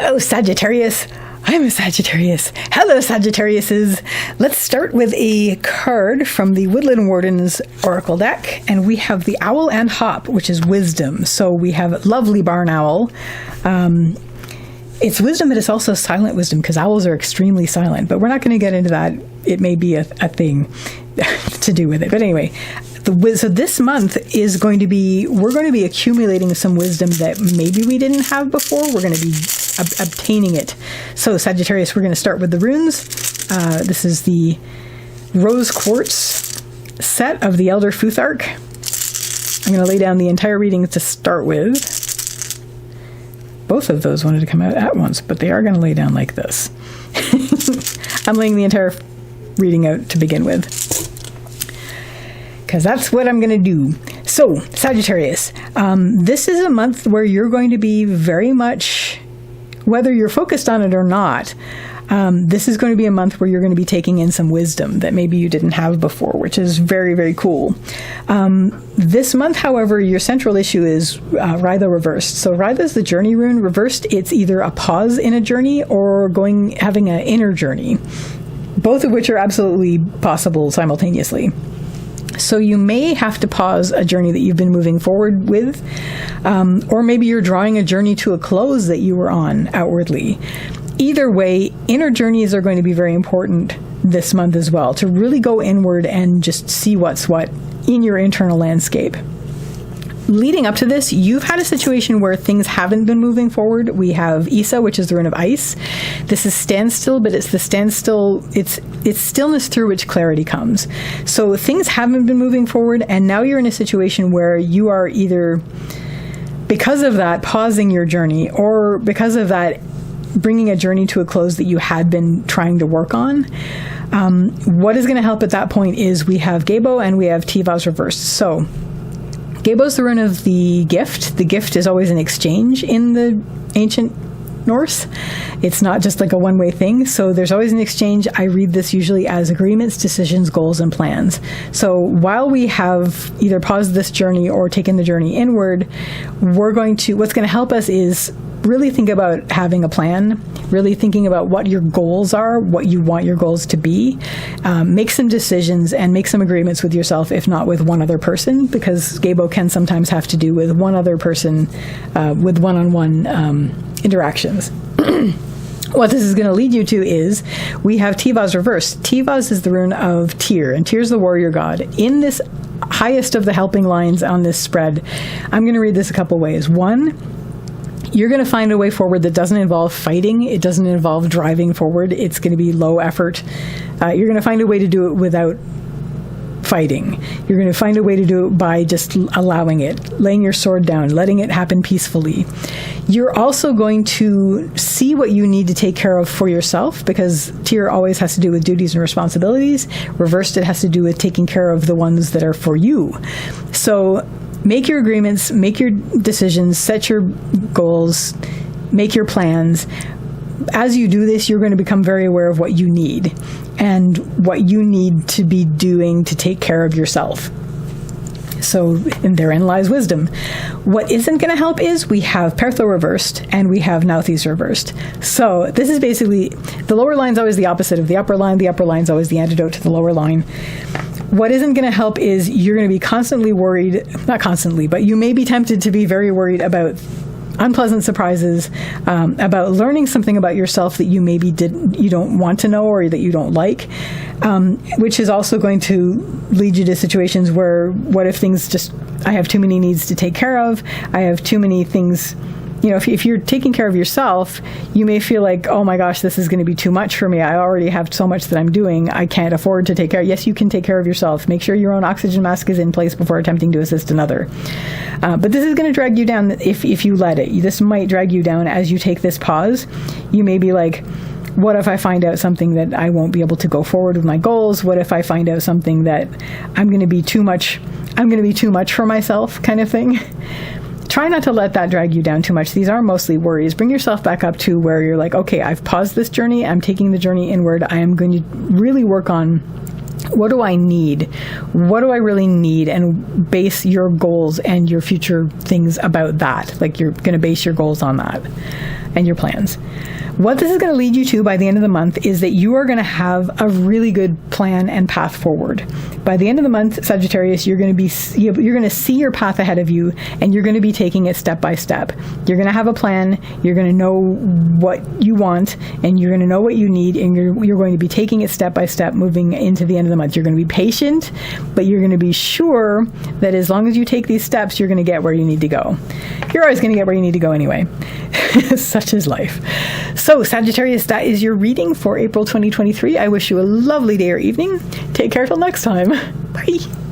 Hello, Sagittarius. I'm a Sagittarius. Hello, Sagittariuses. Let's start with a card from the Woodland Wardens Oracle Deck, and we have the Owl and Hop, which is wisdom. So we have lovely barn owl. It's wisdom, but it's also silent wisdom because owls are extremely silent. But we're not going to get into that. It may be a thing to do with it. But anyway, so this month is going to be, we're going to be accumulating some wisdom that maybe we didn't have before. We're going to be obtaining it. So Sagittarius, we're going to start with the runes. This is the Rose Quartz set of the Elder Futhark. I'm going to lay down the entire reading to start with. Both of those wanted to come out at once, but they are going to lay down like this. I'm laying the entire reading out to begin with, because that's what I'm going to do. So, Sagittarius, this is a month where you're going to be very much, whether you're focused on it or not, this is going to be a month where you're going to be taking in some wisdom that maybe you didn't have before, which is very, very cool. This month, however, your central issue is Rhytha reversed. So Rhytha is the journey rune. Reversed, it's either a pause in a journey or having an inner journey, both of which are absolutely possible simultaneously. So you may have to pause a journey that you've been moving forward with, or maybe you're drawing a journey to a close that you were on outwardly. Either way, inner journeys are going to be very important this month as well, to really go inward and just see what's what in your internal landscape. Leading up to this, you've had a situation where things haven't been moving forward. We have Isa, which is the rune of ice. This is standstill, but it's the standstill, it's stillness through which clarity comes. So things haven't been moving forward, and now you're in a situation where you are either, because of that, pausing your journey, or because of that, bringing a journey to a close that you had been trying to work on. What is going to help at that point is we have Gebo and we have Tivaz reversed. So Gebo's the rune of the gift. The gift is always an exchange in the ancient Norse. It's not just like a one-way thing. So there's always an exchange. I read this usually as agreements, decisions, goals, and plans. So while we have either paused this journey or taken the journey inward, what's going to help us is really think about having a plan, really thinking about what your goals are, what you want your goals to be. Make some decisions and make some agreements with yourself, if not with one other person, because Gebo can sometimes have to do with one other person, with one-on-one interactions. What this is going to lead you to is we have Tivaz reversed. Tivaz is the rune of Tyr, and Tyr's the warrior god. In this highest of the helping lines on this spread, I'm going to read this a couple ways. One, you're going to find a way forward that doesn't involve fighting. It doesn't involve driving forward. It's going to be low effort. You're going to find a way to do it without fighting. You're going to find a way to do it by just allowing it, laying your sword down, letting it happen peacefully. You're also going to see what you need to take care of for yourself, because Tyr always has to do with duties and responsibilities. Reversed, it has to do with taking care of the ones that are for you. So make your agreements, make your decisions, set your goals, make your plans. As you do this, you're going to become very aware of what you need and what you need to be doing to take care of yourself. So, and therein lies wisdom. What isn't going to help is we have Pertho reversed and we have Nauthis reversed. So this is basically, the lower line's always the opposite of the upper line. The upper line's always the antidote to the lower line. What isn't going to help is you're going to be constantly worried, not constantly, but you may be tempted to be very worried about unpleasant surprises, about learning something about yourself that you maybe you don't want to know or that you don't like, which is also going to lead you to situations where, what if things just, I have too many needs to take care of, I have too many things. You know, if you're taking care of yourself, you may feel like, oh my gosh, this is going to be too much for me. I already have so much that I'm doing. I can't afford to take care. Yes, you can take care of yourself. Make sure your own oxygen mask is in place before attempting to assist another. But this is going to drag you down if you let it. This might drag you down as you take this pause. You may be like, what if I find out something that I won't be able to go forward with my goals? What if I find out something that I'm going to be too much for myself, kind of thing? Try not to let that drag you down too much. These are mostly worries. Bring yourself back up to where you're like, okay, I've paused this journey. I'm taking the journey inward. I am going to really work on, what do I need? What do I really need? And base your goals and your future things about that. Like, you're going to base your goals on that. and your plans. What this is going to lead you to by the end of the month is that you are going to have a really good plan and path forward. By the end of the month, Sagittarius, you're going to see your path ahead of you, and you're going to be taking it step by step. You're going to have a plan. You're going to know what you want, and you're going to know what you need, and you're going to be taking it step by step, moving into the end of the month. You're going to be patient, but you're going to be sure that as long as you take these steps, you're going to get where you need to go. You're always going to get where you need to go anyway. Such is life. So, Sagittarius, that is your reading for April 2023. I wish you a lovely day or evening. Take care till next time. Bye.